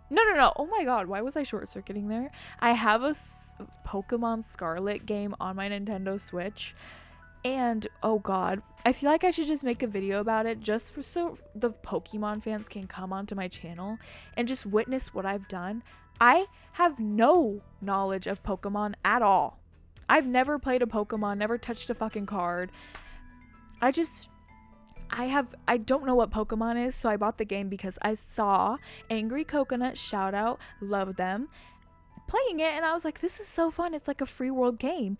No. Oh my god, why was I short-circuiting there? I have a Pokemon Scarlet game on my Nintendo Switch. And oh god, I feel like I should just make a video about it just so the Pokemon fans can come onto my channel and just witness what I've done. I have no knowledge of Pokemon at all. I've never played a Pokemon, never touched a fucking card. I don't know what Pokemon is, so I bought the game because I saw Angry Coconut, shout out, love them, playing it, and I was like, this is so fun. It's like a free world game.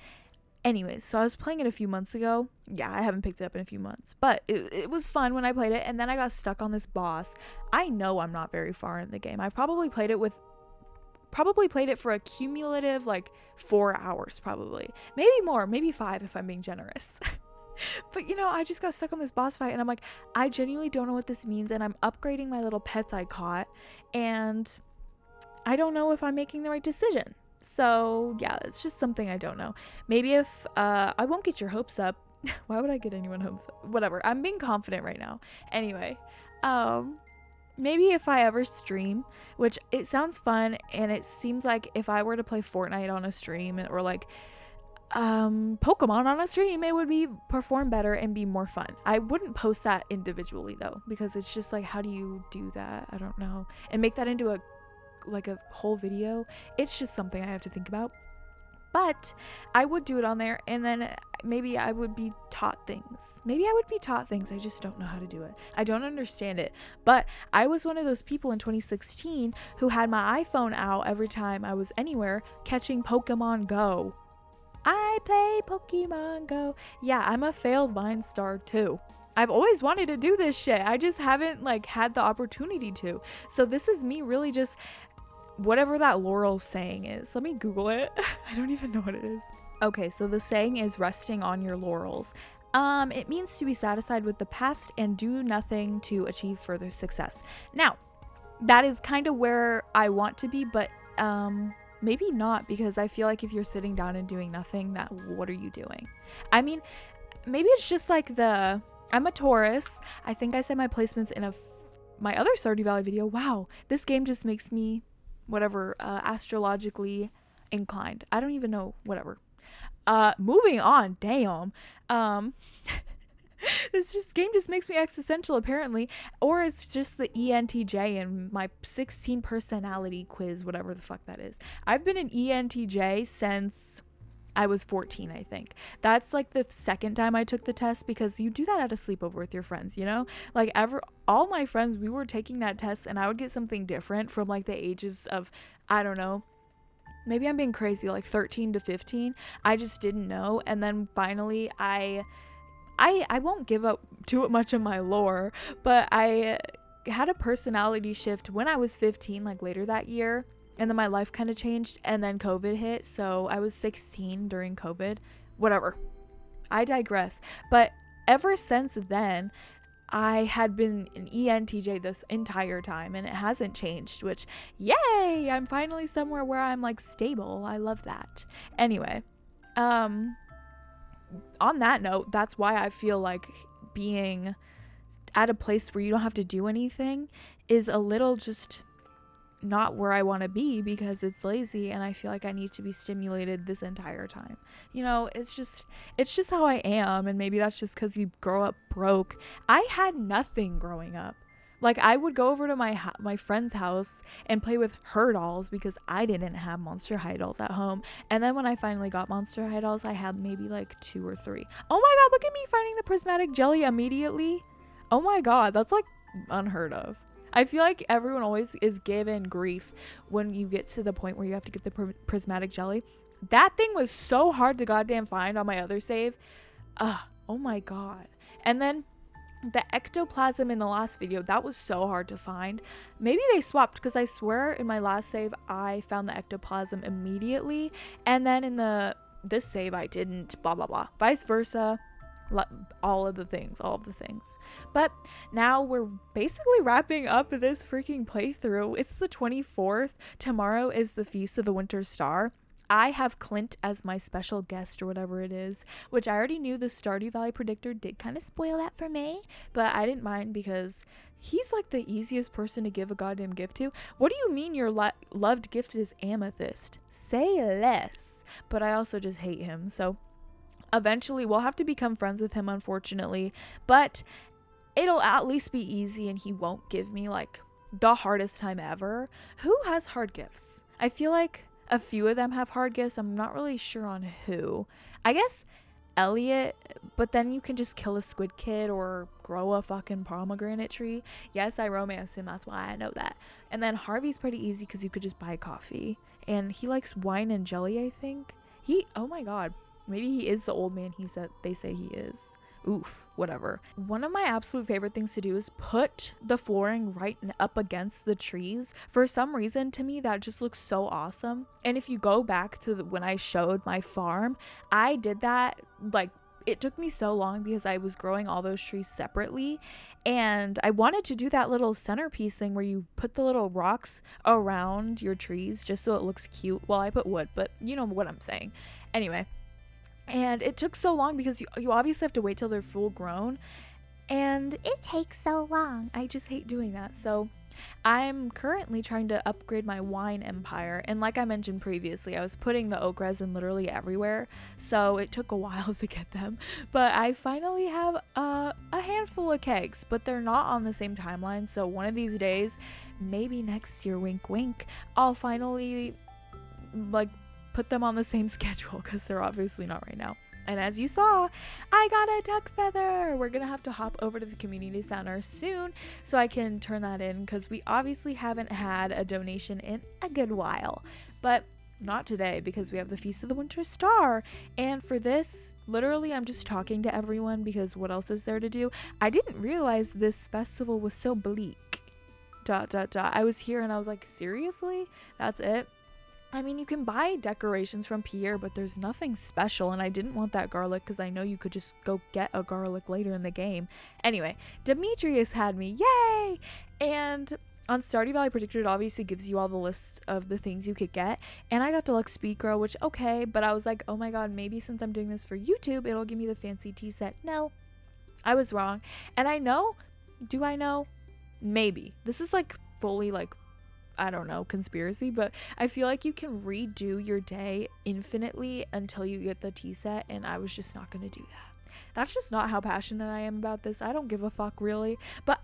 Anyways, so I was playing it a few months ago. Yeah, I haven't picked it up in a few months, but it was fun when I played it, and then I got stuck on this boss. I know I'm not very far in the game. I probably played it for a cumulative 4 hours, probably. Maybe more, maybe 5 if I'm being generous. But I just got stuck on this boss fight, and I'm like, I genuinely don't know what this means, and I'm upgrading my little pets I caught, and I don't know if I'm making the right decision. So yeah, it's just something I don't know. Maybe if I won't get your hopes up. Why would I get anyone hopes up? Whatever. I'm being confident right now. Anyway, maybe if I ever stream, which it sounds fun, and it seems like if I were to play Fortnite on a stream or Pokemon on a stream, it would perform better and be more fun. I wouldn't post that individually though, because it's just like, how do you do that? I don't know. And make that into a whole video. It's just something I have to think about. But I would do it on there, and then maybe I would be taught things. I just don't know how to do it. I don't understand it. But I was one of those people in 2016 who had my iPhone out every time I was anywhere catching Pokemon Go. I play Pokemon Go. Yeah, I'm a failed Vine star too. I've always wanted to do this shit. I just haven't had the opportunity to. So this is me really just whatever that Laurel saying is. Let me Google it. I don't even know what it is. Okay, so the saying is resting on your laurels. It means to be satisfied with the past and do nothing to achieve further success. Now, that is kind of where I want to be, but maybe not, because I feel like if you're sitting down and doing nothing, what are you doing? I mean, maybe it's just I'm a Taurus. I think I said my placements in my other Stardew Valley video. Wow, this game just makes me astrologically inclined. I don't even know, whatever. Moving on, damn. This just game just makes me existential apparently, or it's just the ENTJ and my 16 personality quiz, whatever the fuck that is. I've been an ENTJ since I was 14, I think. That's like the second time I took the test, because you do that at a sleepover with your friends, you know? Like all my friends, we were taking that test and I would get something different from like the ages of, I don't know, maybe I'm being crazy, like 13 to 15. I just didn't know. And then finally I won't give up too much of my lore, but I had a personality shift when I was 15, like later that year. And then my life kind of changed, and then COVID hit. So I was 16 during COVID. Whatever. I digress. But ever since then, I had been an ENTJ this entire time, and it hasn't changed, which, yay! I'm finally somewhere where I'm like stable. I love that. Anyway, on that note, that's why I feel like being at a place where you don't have to do anything is a little just not where I want to be, because it's lazy and I feel like I need to be stimulated this entire time. You know, it's just how I am, and maybe that's just because you grow up broke. I had nothing growing up. Like, I would go over to my friend's house and play with her dolls because I didn't have Monster High dolls at home. And then when I finally got Monster High dolls, I had maybe like 2 or 3. Oh my god, look at me finding the prismatic jelly immediately. Oh my god, that's like unheard of. I feel like everyone always is given grief when you get to the point where you have to get the prismatic jelly. That thing was so hard to goddamn find on my other save. Oh my god. And then the ectoplasm in the last video, that was so hard to find. Maybe they swapped, because I swear in my last save I found the ectoplasm immediately, and then in this save I didn't, blah blah blah. Vice versa. All of the things. But now we're basically wrapping up this freaking playthrough. It's the 24th. Tomorrow is the Feast of the Winter Star. I have Clint as my special guest, or whatever it is, which I already knew the Stardew Valley predictor did kind of spoil that for me, but I didn't mind because he's like the easiest person to give a goddamn gift to. What do you mean your loved gift is amethyst? Say less. But I also just hate him, so eventually we'll have to become friends with him, unfortunately, but it'll at least be easy and he won't give me like the hardest time ever. Who has hard gifts? I feel like a few of them have hard gifts. I'm not really sure on who. I guess Elliot, but then you can just kill a squid kid or grow a fucking pomegranate tree. Yes, I romanced him, that's why I know that. And then Harvey's pretty easy because you could just buy coffee, and he likes wine and jelly, I think. Oh my god, maybe he is the old man they say he is. Oof, whatever. One of my absolute favorite things to do is put the flooring right up against the trees. For some reason, to me, that just looks so awesome. And if you go back to when I showed my farm, I did that, like, it took me so long because I was growing all those trees separately. And I wanted to do that little centerpiece thing where you put the little rocks around your trees just so it looks cute. Well, I put wood, but you know what I'm saying. Anyway. And it took so long because you obviously have to wait till they're full grown, and it takes so long. I just hate doing that. So I'm currently trying to upgrade my wine empire, and like I mentioned previously, I was putting the oak resin literally everywhere, so it took a while to get them, but I finally have a handful of kegs, but they're not on the same timeline. So one of these days, maybe next year, wink wink, I'll finally like put them on the same schedule, because they're obviously not right now. And as you saw, I got a duck feather. We're gonna have to hop over to the community center soon so I can turn that in, because we obviously haven't had a donation in a good while. But not today, because we have the Feast of the Winter Star. And for this, literally I'm just talking to everyone, because what else is there to do? I didn't realize this festival was so bleak. ... I was here and I was like, seriously? That's it? I mean, you can buy decorations from Pierre, but there's nothing special, and I didn't want that garlic because I know you could just go get a garlic later in the game. Anyway, Demetrius had me, yay! And on Stardew Valley Predictor, it obviously gives you all the list of the things you could get, and I got Deluxe Speed Grow, which, okay, but I was like, oh my god, maybe since I'm doing this for YouTube, it'll give me the fancy tea set. No, I was wrong. And I know, do I know? Maybe. This is like fully like, I don't know, conspiracy, but I feel like you can redo your day infinitely until you get the tea set, and I was just not going to do that. that's just not how passionate I am about this. I don't give a fuck really. But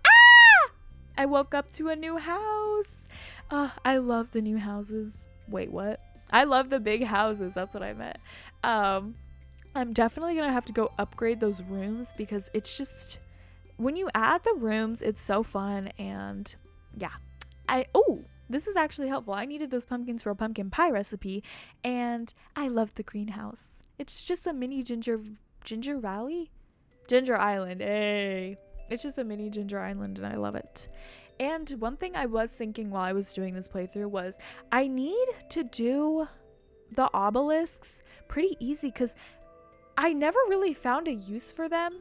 I woke up to a new house. I love the new houses. Wait, what? I love the big houses. That's what I meant. I'm definitely gonna have to go upgrade those rooms because it's just, when you add the rooms, it's so fun. And yeah, this is actually helpful. I needed those pumpkins for a pumpkin pie recipe, and I love the greenhouse. It's just a mini ginger island. Hey, it's just a mini ginger island, and I love it. And one thing I was thinking while I was doing this playthrough was I need to do the obelisks pretty easy, because I never really found a use for them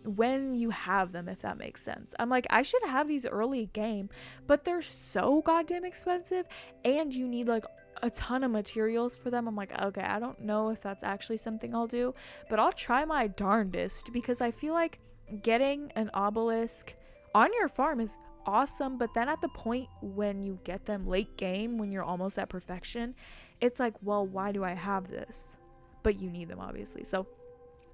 when you have them, if that makes sense. I'm like, I should have these early game, but they're so goddamn expensive, and you need like a ton of materials for them. I'm like, okay, I don't know if that's actually something I'll do, but I'll try my darndest, because I feel like getting an obelisk on your farm is awesome, but then at the point when you get them late game, when you're almost at perfection, it's like, well, why do I have this? But you need them, obviously. So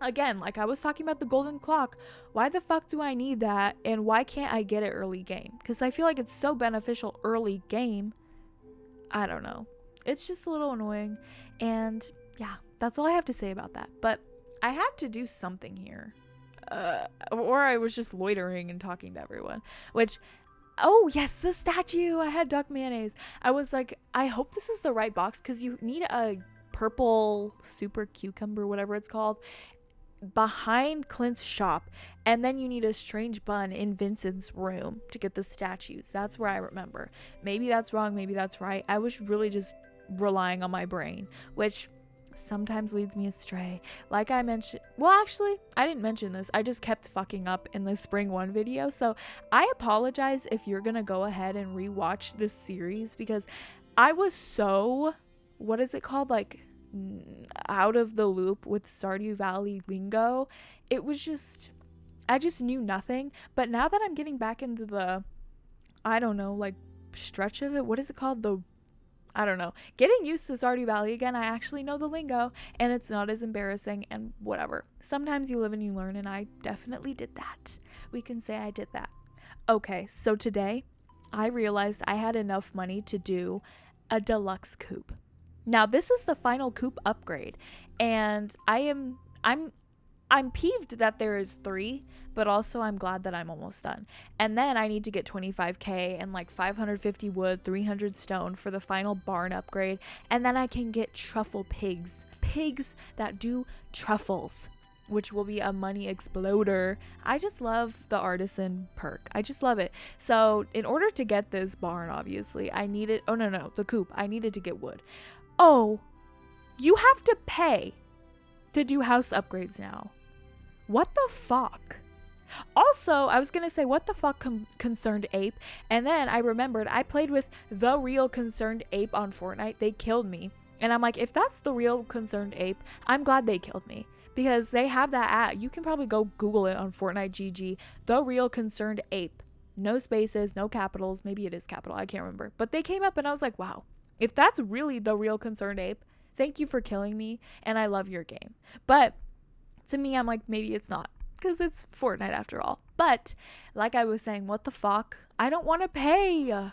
again, like I was talking about the golden clock, why the fuck do I need that, and why can't I get it early game? Because I feel like it's so beneficial early game. I don't know, it's just a little annoying. And yeah, that's all I have to say about that. But I had to do something here, or I was just loitering and talking to everyone, which, oh yes, the statue. I had duck mayonnaise. I was like, I hope this is the right box, because you need a purple super cucumber, whatever it's called, behind Clint's shop, and then you need a strange bun in Vincent's room to get the statues. That's where I remember. Maybe that's wrong, maybe that's right. I was really just relying on my brain, which sometimes leads me astray. Like I mentioned, well, actually I didn't mention this, I just kept fucking up in the spring 1 video, so I apologize if you're gonna go ahead and rewatch this series, because I was so, what is it called, like out of the loop with Stardew Valley lingo. It was just, I just knew nothing. But now that I'm getting back into the, I don't know, like stretch of it, what is it called, the, I don't know, getting used to Stardew Valley again, I actually know the lingo, and it's not as embarrassing, and whatever. Sometimes you live and you learn, and I definitely did that. We can say I did that. Okay, so today I realized I had enough money to do a deluxe coop. Now this is the final coop upgrade, and I'm peeved that there is 3, but also I'm glad that I'm almost done. And then I need to get 25k and like 550 wood, 300 stone for the final barn upgrade, and then I can get truffle pigs that do truffles, which will be a money exploder. I just love the artisan perk. I just love it. So in order to get this barn, obviously I needed, the coop, I needed to get wood. Oh, you have to pay to do house upgrades now. What the fuck? Also, I was gonna say, what the fuck, Concerned Ape? And then I remembered I played with the real Concerned Ape on Fortnite. They killed me. And I'm like, if that's the real Concerned Ape, I'm glad they killed me. Because they have that at, you can probably go Google it on Fortnite GG. The real Concerned Ape. No spaces, no capitals. Maybe it is capital, I can't remember. But they came up and I was like, wow. If that's really the real Concerned Ape, thank you for killing me, and I love your game. But to me, I'm like, maybe it's not, because it's Fortnite after all. But like I was saying, what the fuck? I don't want to pay.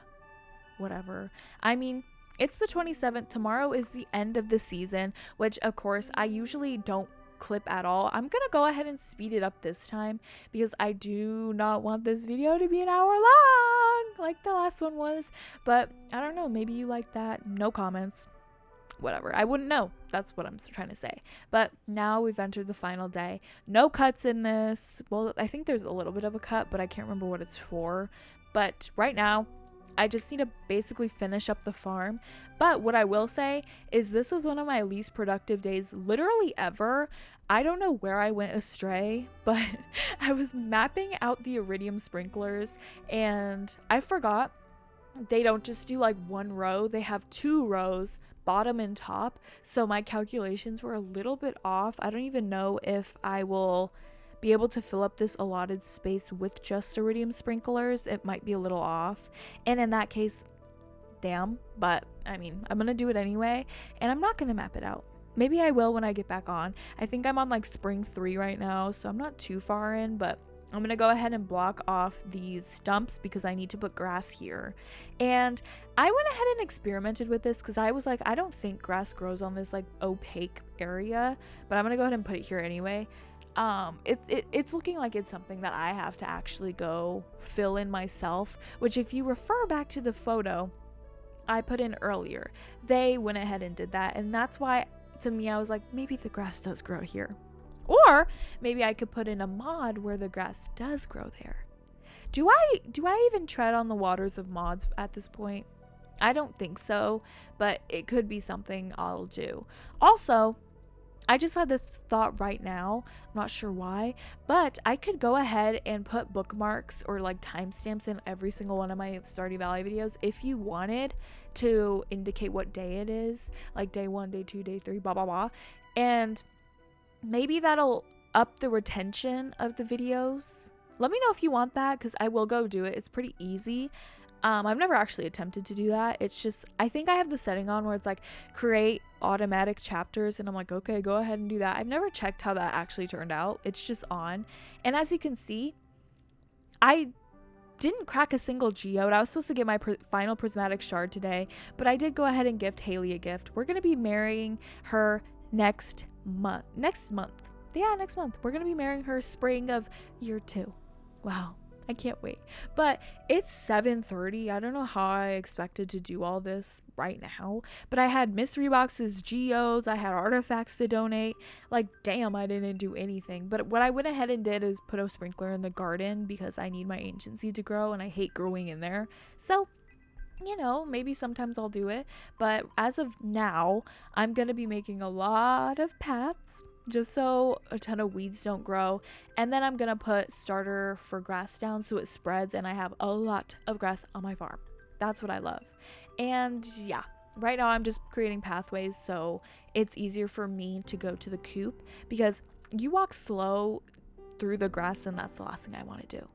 Whatever. I mean, it's the 27th. Tomorrow is the end of the season, which of course I usually don't clip at all. I'm gonna go ahead and speed it up this time, because I do not want this video to be an hour long like the last one was. But I don't know, maybe you like that. No comments, whatever, I wouldn't know. That's what I'm trying to say. But now we've entered the final day. No cuts in this. Well, I think there's a little bit of a cut, but I can't remember what it's for. But right now I just need to basically finish up the farm. But what I will say is this was one of my least productive days literally ever. I don't know where I went astray, but I was mapping out the iridium sprinklers and I forgot they don't just do like one row, they have 2 rows, bottom and top. So my calculations were a little bit off. I don't even know if I will be able to fill up this allotted space with just iridium sprinklers. It might be a little off, and in that case, damn. But I mean, I'm gonna do it anyway, and I'm not gonna map it out. maybe I will when I get back on. I think I'm on like spring 3 right now, so I'm not too far in, but I'm going to go ahead and block off these stumps because I need to put grass here. And I went ahead and experimented with this because I was like, I don't think grass grows on this like opaque area, but I'm going to go ahead and put it here anyway. It's looking like it's something that I have to actually go fill in myself, which if you refer back to the photo I put in earlier, they went ahead and did that. And that's why to me, I was like, maybe the grass does grow here. Or maybe I could put in a mod where the grass does grow there. Do I even tread on the waters of mods at this point? I don't think so, but it could be something I'll do. Also, I just had this thought right now. I'm not sure why, but I could go ahead and put bookmarks or like timestamps in every single one of my Stardew Valley videos if you wanted to indicate what day it is, like day 1, day 2, day 3, blah, blah, blah. And maybe that'll up the retention of the videos. Let me know if you want that because I will go do it. It's pretty easy. I've never actually attempted to do that. It's just, I think I have the setting on where it's like create automatic chapters and I'm like, okay, go ahead and do that. I've never checked how that actually turned out. It's just on. And as you can see, I didn't crack a single geode. I was supposed to get my final prismatic shard today, but I did go ahead and gift Haley a gift. We're going to be marrying her next month. Yeah, next month. We're going to be marrying her spring of year 2. Wow. I can't wait. But it's 7:30. I don't know how I expected to do all this right now, but I had mystery boxes, geodes, I had artifacts to donate. Like, damn, I didn't do anything. But what I went ahead and did is put a sprinkler in the garden because I need my ancient seed to grow and I hate growing in there. So, you know, maybe sometimes I'll do it. But as of now, I'm going to be making a lot of paths just so a ton of weeds don't grow, and then I'm gonna put starter for grass down so it spreads and I have a lot of grass on my farm. That's what I love. And yeah, right now I'm just creating pathways so it's easier for me to go to the coop because you walk slow through the grass and that's the last thing I want to do.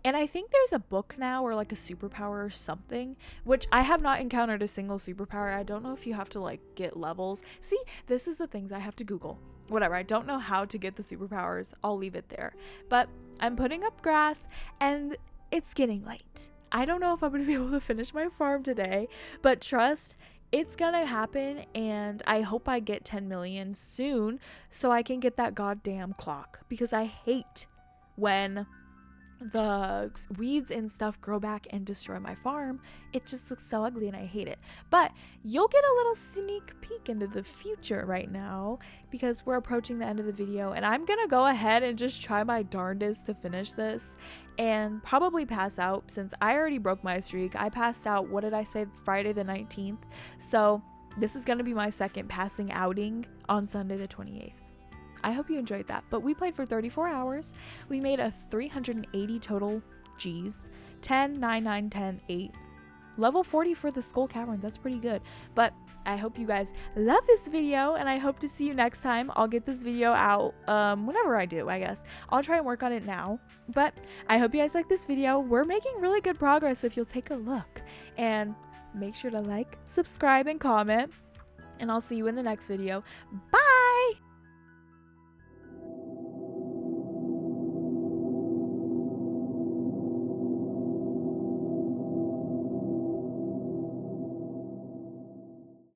And I think there's a book now or like a superpower or something, which I have not encountered a single superpower. I don't know if you have to like get levels. See, this is the things I have to Google. Whatever, I don't know how to get the superpowers. I'll leave it there. But I'm putting up grass and it's getting late. I don't know if I'm going to be able to finish my farm today, but trust, it's going to happen and I hope I get 10 million soon so I can get that goddamn clock because I hate when the weeds and stuff grow back and destroy my farm. It just looks so ugly and I hate it. But you'll get a little sneak peek into the future right now because we're approaching the end of the video and I'm gonna go ahead and just try my darndest to finish this and probably pass out since I already broke my streak. I passed out, what did I say, Friday the 19th. So this is gonna be my second passing outing on Sunday the 28th. I hope you enjoyed that. But we played for 34 hours. We made a 380 total G's. 10, 9, 9, 10, 8. Level 40 for the Skull Cavern. That's pretty good. But I hope you guys love this video and I hope to see you next time. I'll get this video out whenever I do, I guess. I'll try and work on it now. But I hope you guys like this video. We're making really good progress if you'll take a look. And make sure to like, subscribe, and comment. And I'll see you in the next video. Bye!